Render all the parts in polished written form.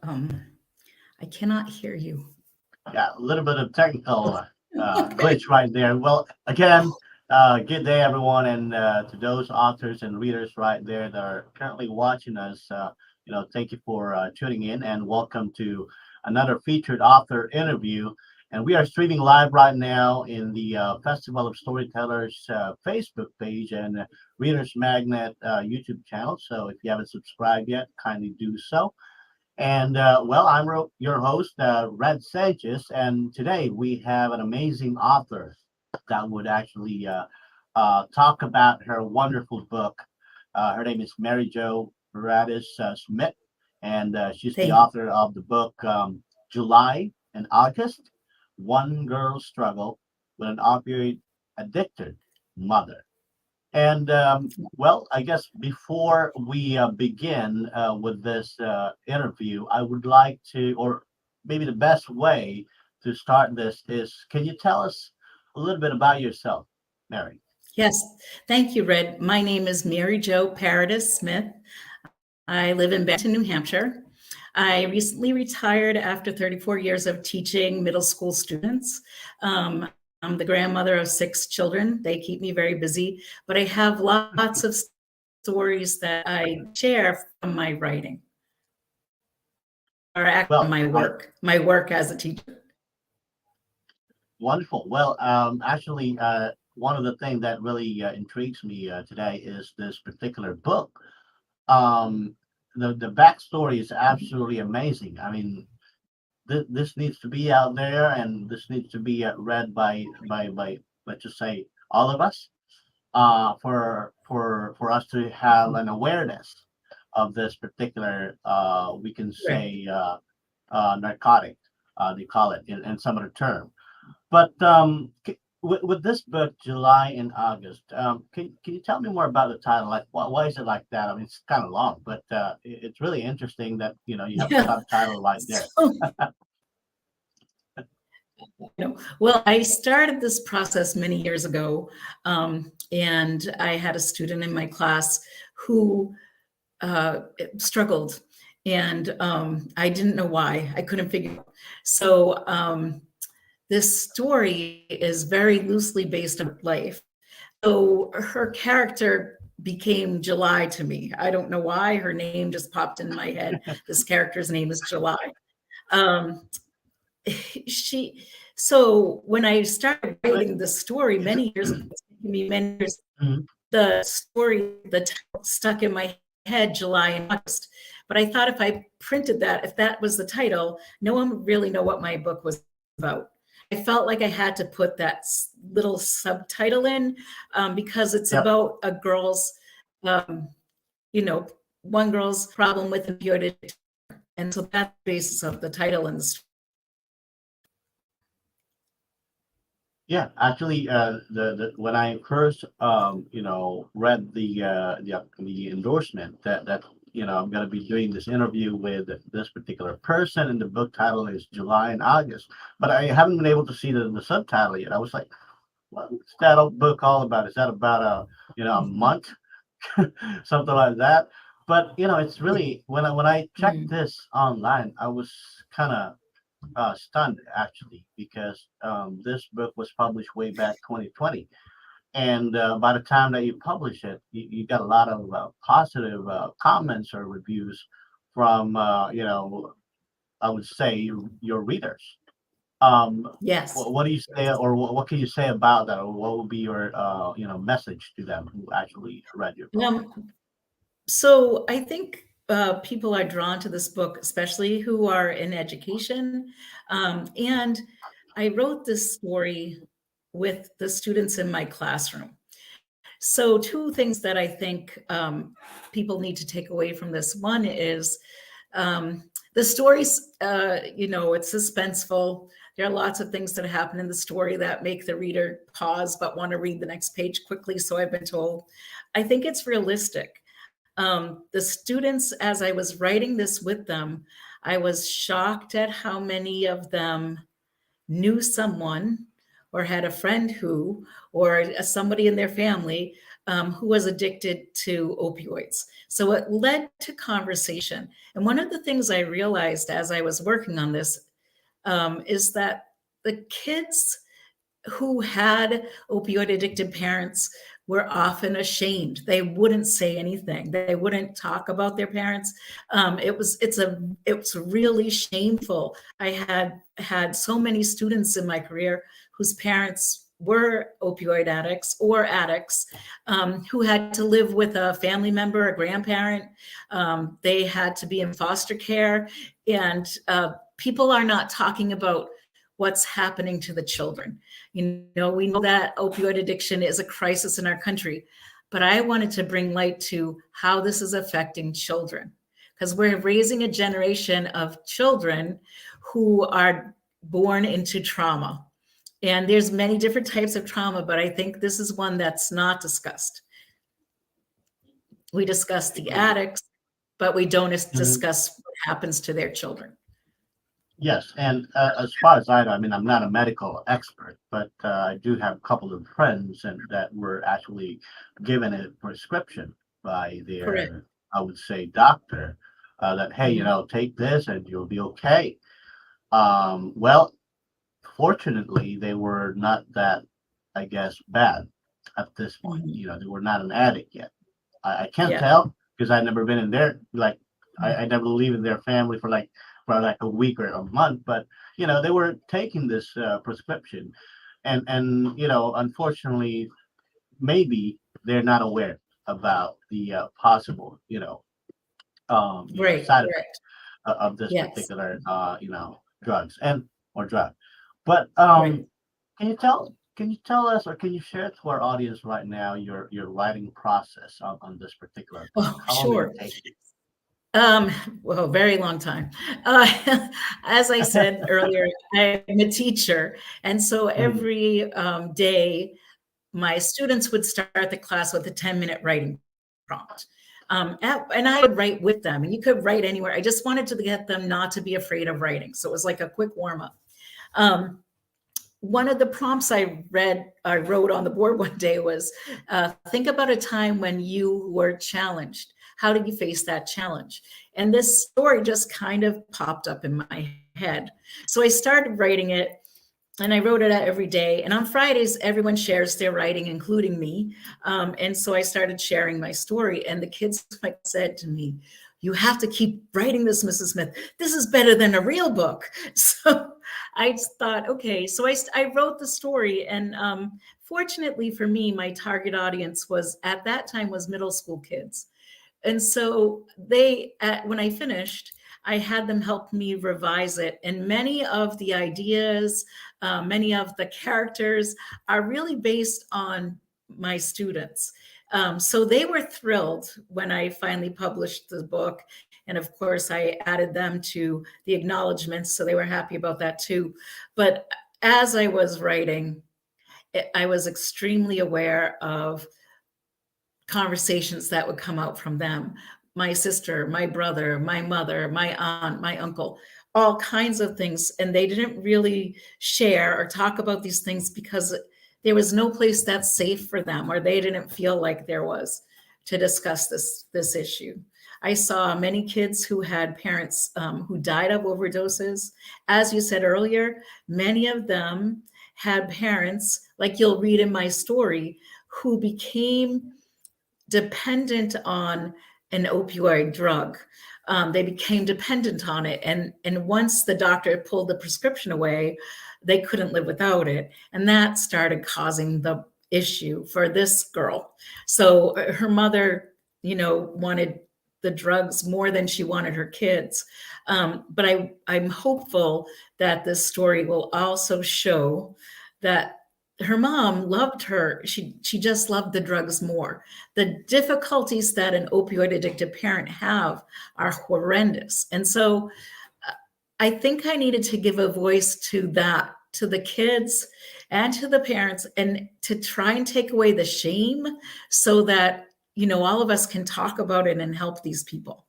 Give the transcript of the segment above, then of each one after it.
Um, I cannot hear you. Yeah, a little bit of technical Okay. glitch right there. Well, again, good day, everyone, and to those authors and readers right there that are currently watching us, thank you for tuning in and welcome to another featured author interview. And we are streaming live right now in the Festival of Storytellers Facebook page and Readers Magnet YouTube channel. So if you haven't subscribed yet, kindly do so. And well, I'm your host, Red Sanchez, and today we have an amazing author that would actually talk about her wonderful book. Her name is Maryjo Paradis-Smith, and she's the Thank you. author of the book July and August: One Girl's Struggle with an Opioid Addicted Mother. And well, I guess before we begin with this interview, I would like to, or maybe the best way to start this is, can you tell us a little bit about yourself, Mary? Yes, thank you, Red. My name is Maryjo Paradis-Smith. I live in Bennington, New Hampshire. I recently retired after 34 years of teaching middle school students. I'm the grandmother of 6 children. They keep me very busy, but I have lots of stories that I share from my writing, or actually Well, my work as a teacher. wonderful. Well, actually, one of the things that really intrigues me today is this particular book. Um, the backstory is absolutely amazing. I mean, this needs to be out there, and this needs to be read by let's just say all of us, for us to have an awareness of this particular we can Right. say narcotic, they call it in some other term. But with this book, July and August, can you tell me more about the title? Like, why is it like that? I mean, it's kind of long, but it's really interesting that you have a Yeah. subtitle right there. So, well, I started this process many years ago, and I had a student in my class who struggled, and I didn't know why. I couldn't figure it out. So this story is very loosely based on life. So her character became July to me. I don't know why. Her name just popped in my head. This character's name is July. Um, she so when I started But writing the story many years ago, it's taken me many years, mhm, the story, the title stuck in my head, July and August. But I thought if I printed that, if that was the title, no one would really know what my book was about. I felt like I had to put that little subtitle in, because it's yep. about a girl's, um, you know, one girl's problem with opioid addiction. And so that's the basis of the title and the Yeah, actually, the when I first read the endorsement that I'm going to be doing this interview with this particular person, and the book title is July and August, but I haven't been able to see the subtitle yet. I was like, what's that book all about? Is that about a month, something like that? But it's really when I checked Mm. this online, I was kind of stunned actually because this book was published way back 2020, and by the time that you publish it, you got a lot of positive comments or reviews from I would say your readers. Um, Yes. what do you say, or what can you say about that, or what would be your message to them who actually read your book? Um, so I think people are drawn to this book, especially who are in education. And I wrote this story with the students in my classroom. So, two things that I think people need to take away from this. One is the story's, it's suspenseful. There are lots of things that happen in the story that make the reader pause but want to read the next page quickly. So I've been told. I think it's realistic. The students, as I was writing this with them, I was shocked at how many of them knew someone or had a friend who, or somebody in their family who was addicted to opioids. So it led to conversation. And one of the things I realized as I was working on this is that the kids who had opioid addicted parents were often ashamed. They wouldn't say anything. They wouldn't talk about their parents. It's really shameful. I had so many students in my career whose parents were opioid addicts or addicts, who had to live with a family member, a grandparent. They had to be in foster care, and people are not talking about what's happening to the children. We know that opioid addiction is a crisis in our country, but I wanted to bring light to how this is affecting children, because we're raising a generation of children who are born into trauma. And there's many different types of trauma, but I think this is one that's not discussed. We discuss the addicts, but we don't Mhm. discuss what happens to their children. Yes, and as far as I know, I mean, I'm not a medical expert, but I do have a couple of friends and that were actually given a prescription by Correct. their, I would say, doctor, that hey, Mhm. take this and you'll be okay. Well, fortunately, they were not that, I guess, bad at this point. Mhm. They were not an addict yet. I can't Yeah. tell because I've never been in their like Mhm. I never lived in their family for like a week or a month, but they were taking this prescription, and unfortunately, maybe they're not aware about the possible Right. side effects Correct. of this Yes. particular drugs and or drug. But Right. can you tell us or can you share to our audience right now your writing process on this particular book? Oh, How long did it sure. take you? Um, well, very long time. As I said earlier, I'm a teacher, and so Mhm. every day, my students would start the class with a 10-minute writing prompt. And I would write with them, and you could write anywhere. I just wanted to get them not to be afraid of writing. So it was like a quick warm up. Um, One of the prompts I wrote on the board one day was, think about a time when you were challenged. How did you face that challenge? And this story just kind of popped up in my head. So I started writing it, and I wrote it out every day. And on Fridays, everyone shares their writing, including me. And so I started sharing my story. And the kids said to me, "You have to keep writing this, Mrs. Smith. This is better than a real book." So I thought, okay. So I wrote the story. And fortunately for me, my target audience was at that time was middle school kids. And so when I finished, I had them help me revise it. And many of the ideas, many of the characters are really based on my students. So they were thrilled when I finally published the book. And of course, I added them to the acknowledgments. So they were happy about that too. But as I was writing, I was extremely aware of conversations that would come out from them. My sister, my brother, my mother, my aunt, my uncle, all kinds of things. And they didn't really share or talk about these things because there was no place that's safe for them, or they didn't feel like there was to discuss this issue. I saw many kids who had parents who died of overdoses. As you said earlier, many of them had parents, like you'll read in my story, who became dependent on an opioid drug. They became dependent on it. And once the doctor pulled the prescription away, they couldn't live without it. And that started causing the issue for this girl. So her mother, wanted the drugs more than she wanted her kids. But I'm hopeful that this story will also show that her mom loved her. She just loved the drugs more. The difficulties that an opioid addicted parent have are horrendous. And so I think I needed to give a voice to that, to the kids and to the parents, and to try and take away the shame so that, all of us can talk about it and help these people.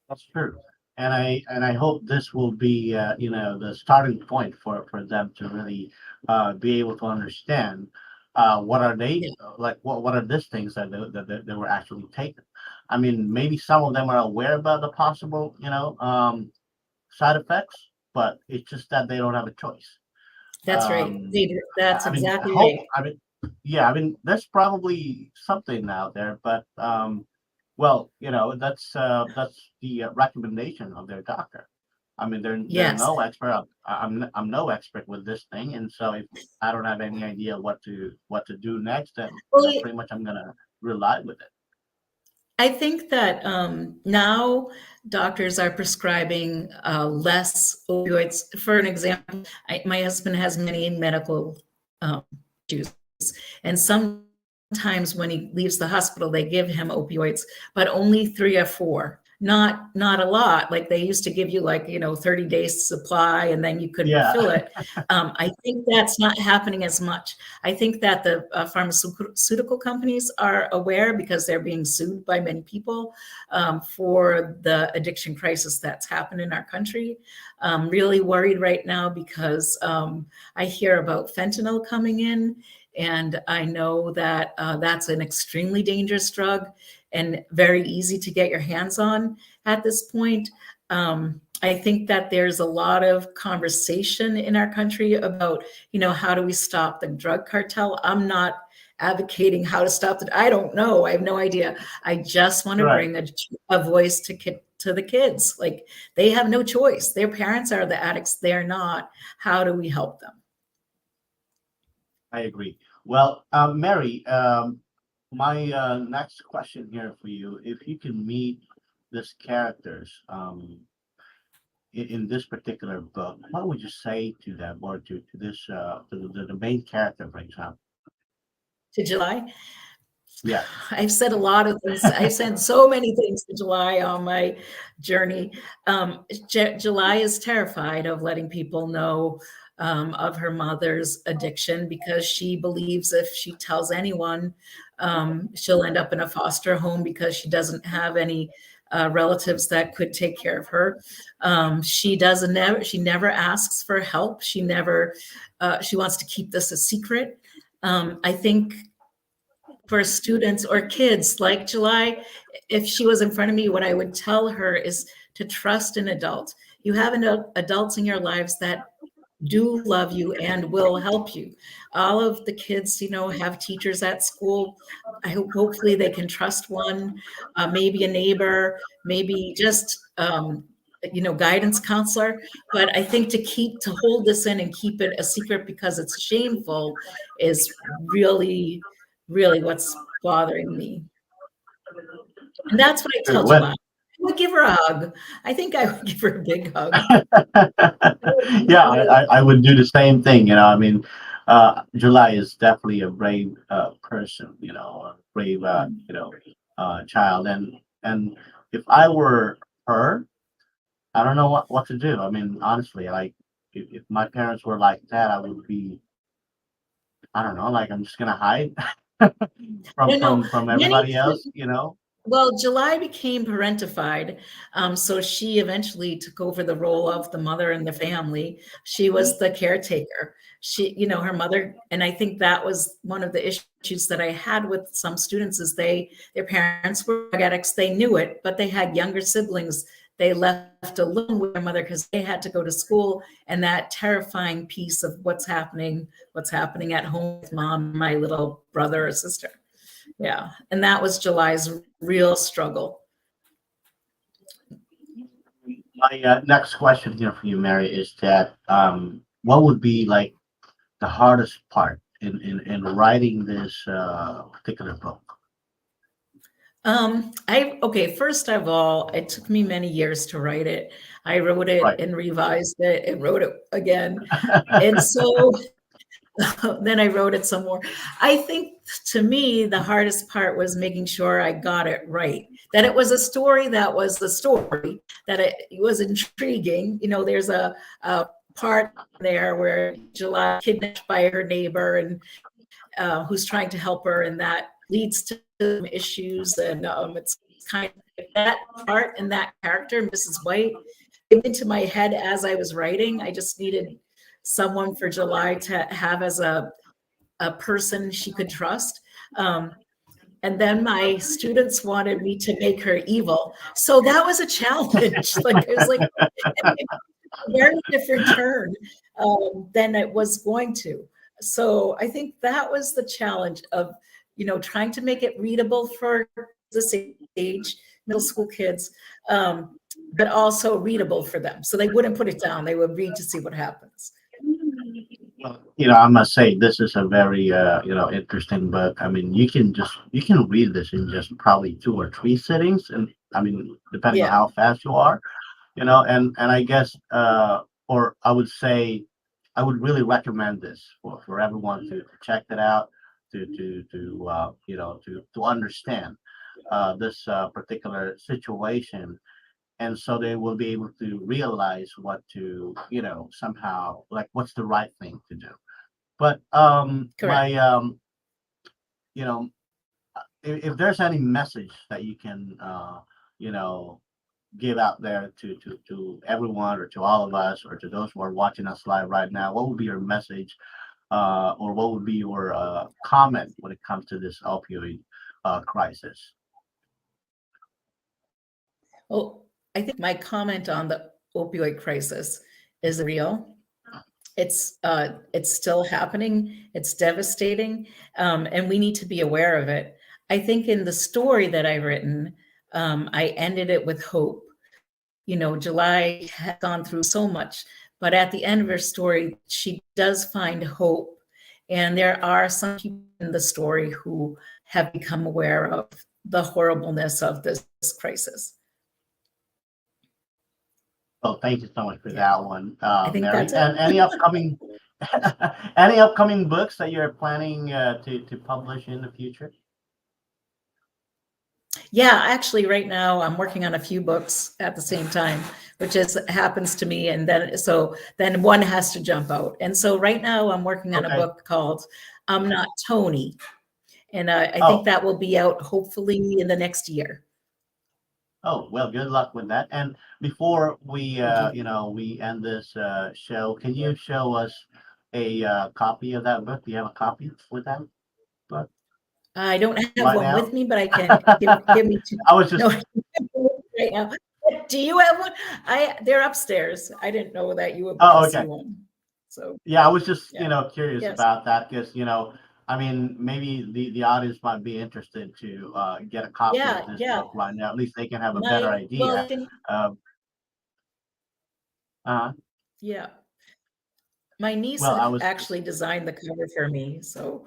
That's true. And I hope this will be the starting point for them to really be able to understand What are they Yeah, like? What are these things that they were actually taking? I mean, maybe some of them are aware about the possible, side effects, but it's just that they don't have a choice. that's right. Um, That's I mean, exactly hope. right. I mean, yeah. I mean, there's probably something out there, but well, that's the recommendation of their doctor. I mean, they're Yes. no expert. I'm no expert with this thing, and so if I don't have any idea what to do next, then Well, pretty much I'm gonna rely with it. I think that now doctors are prescribing less opioids. For an example, my husband has many medical um, issues, and sometimes when he leaves the hospital, they give him opioids, but only 3 or 4. Not a lot. Like they used to give you, like, 30 days supply, and then you could Yeah, refill it. I think that's not happening as much. I think that the pharmaceutical companies are aware because they're being sued by many people for the addiction crisis that's happened in our country. I'm really worried right now because I hear about fentanyl coming in, and I know that that's an extremely dangerous drug and very easy to get your hands on at this point. I think that there's a lot of conversation in our country about, how do we stop the drug cartel? I'm not advocating how to stop it. I don't know. I have no idea. I just want to right. bring a voice to the kids. Like they have no choice. Their parents are the addicts. They're not. How do we help them? I agree. Well, Mary, my next question here for you: if you can meet these characters in this particular book, what would you say to them, or to this the main character, for example? To July. Yeah, I've said a lot of things. I've said so many things to July on my journey. July is terrified of letting people know of her mother's addiction because she believes if she tells anyone, she'll end up in a foster home because she doesn't have any relatives that could take care of her. She never asks for help. She wants to keep this a secret. I think for students or kids like July, if she was in front of me, what I would tell her is to trust an adult. You have adults in your lives that do love you and will help you. All of the kids, have teachers at school. Hopefully they can trust one, maybe a neighbor, maybe just guidance counselor. But I think to hold this in and keep it a secret because it's shameful is really, really what's bothering me. And that's what I sure. tell Well, July. I would give her a hug. I think I would give her a big hug. yeah, I would do the same thing. I mean, July is definitely a brave person. A brave child, and if I were her, I don't know what to do. I mean, honestly, like if my parents were like that, I would be, I don't know, like I'm just gonna hide from No, no. Many everybody else. Well, July became parentified, so she eventually took over the role of the mother in the family. She was the caretaker. Her mother, and I think that was one of the issues that I had with some students is their parents were drug addicts. They knew it, but they had younger siblings. They left alone with their mother because they had to go to school, and that terrifying piece of what's happening at home with mom, my little brother or sister. Yeah. And that was July's real struggle. My next question here for you, Mary, is that what would be like the hardest part in writing this particular book? Okay, first of all, it took me many years to write it. I wrote it Right. and revised it and wrote it again. And so then I wrote it some more. I think to me, the hardest part was making sure I got it right, that it was a story that was the story, that it was intriguing. There's a part there where July kidnapped by her neighbor and who's trying to help her, and that leads to some issues. And it's kind of like that part and that character, Mrs. White, came into my head as I was writing. I just needed someone for July to have as a person she could trust. Um, and then my students wanted me to make her evil. So that was a challenge. Like it was like a very different turn than it was going to. So I think that was the challenge of, trying to make it readable for this age, middle school kids, but also readable for them. So they wouldn't put it down. They would read to see what happens. Well, I must say this is a very interesting book. I mean, you can read this in just probably two or three sittings, and I mean, depending on Yeah. how fast you are, and I guess or I would say I would really recommend this for everyone to check it out, to understand this particular situation, and so they will be able to realize what to somehow, like, what's the right thing to do. But Correct. my you know if there's any message that you can you know give out there to everyone, or to all of us, or to those who are watching us live right now, what would be your message, or what would be your comment when it comes to this opioid crisis? Well, I think my comment on the opioid crisis is real. It's still happening. It's devastating, and we need to be aware of it. I think in the story that I've written, I ended it with hope. July has gone through so much, but at the end of her story, she does find hope. And there are some people in the story who have become aware of the horribleness of this crisis. Well, thank you so much for Yeah, that one, I think Mary. that's it. And any upcoming any upcoming books that you're planning to publish in the future? Yeah, actually, right now I'm working on a few books at the same time, which is happens to me, and then one has to jump out. And so right now I'm working on a Okay. book called "I'm Not Tony," and I think Oh, that will be out hopefully in the next year. oh, well, good luck with that. And before we, Thank you. we end this show, can you show us a copy of that book? Do you have a copy with that book I don't have right one now? with me, but I can give me two. I was No, just, right now. Do you have one? They're upstairs. I didn't know that you would want oh, to see okay. one. So Yeah, I was just, yeah, curious yes, about that because, I mean, maybe the audience might be interested to get a copy of yeah, this yeah. book right now. At least they can have a better My well, idea. Uh, uh, yeah. My niece well, I was, actually designed the cover for me, so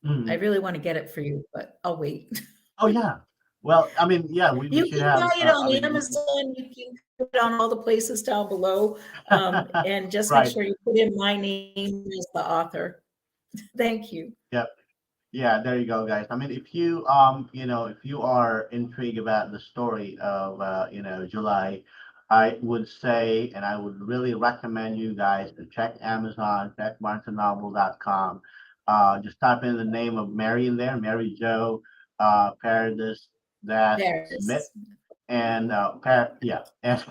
I mm, really want to get it for you, but I'll wait. oh, yeah. Well, I mean, yeah, we You should can have, buy it I on mean, Amazon. You can put it on all the places down below, and just make right. sure you put in my name as the author. Thank you. Yeah. Yeah, there you go, guys. I mean, if you if you are intrigued about the story of July, I would say, and I would really recommend you guys to check Amazon, check barnesandnoble.com. Just type in the name of Mary in there, Mary Jo Paradis dash There it Smith, is. and yeah, and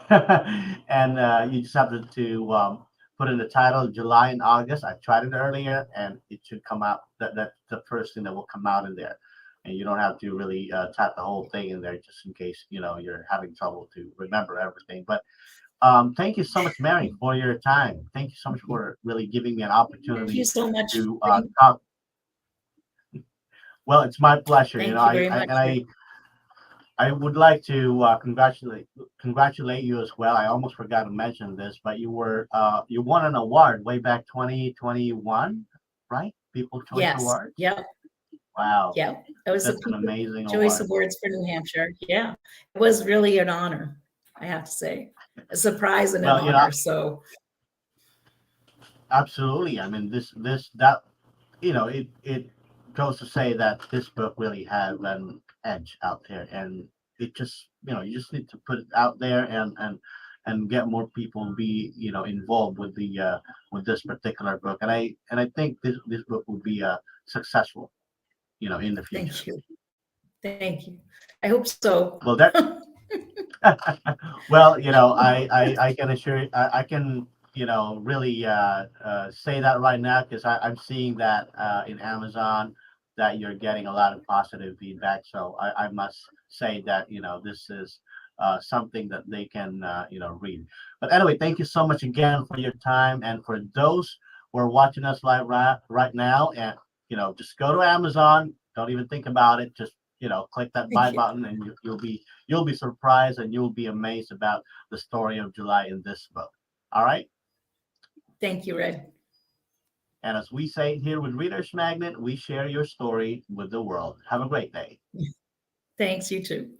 and you just have to put in the title July and August. I tried it earlier, and it should come out. That's the first thing that will come out in there, and you don't have to really type the whole thing in there just in case you're having trouble to remember everything. But thank you so much, Mary, for your time. Thank you so much Thank you. for really giving me an Thank you opportunity so much. to talk. Well, it's my pleasure. Thank you very I much. and I would like to congratulate you as well. I almost forgot to mention this, but you won an award way back 2021, right? People Choice Yes. Awards. Yep. Wow, Yep. It was the that's an People's amazing Choice award. Awards for New Hampshire. Yeah. It was really an honor, I have to say. A surprise and an Well, honor. So absolutely. I mean, this that it goes to say that this book really has an edge out there, and it just you just need to put it out there and get more people be involved with this particular book, and I think this book will be successful in the future. thank you. Thank you. I hope so. Well, that well, I can assure I can really say that right now, because I'm seeing that in Amazon that you're getting a lot of positive feedback. So I must say that this is something that they can read. But anyway, thank you so much again for your time, and for those who are watching us live right now, and just go to Amazon. Don't even think about it. Just click that buy Thank you. button, and you'll be surprised, and you'll be amazed about the story of July in this book. All right. Thank you, Red. And as we say here with Reader's Magnet, we share your story with the world. Have a great day. Thanks, you too.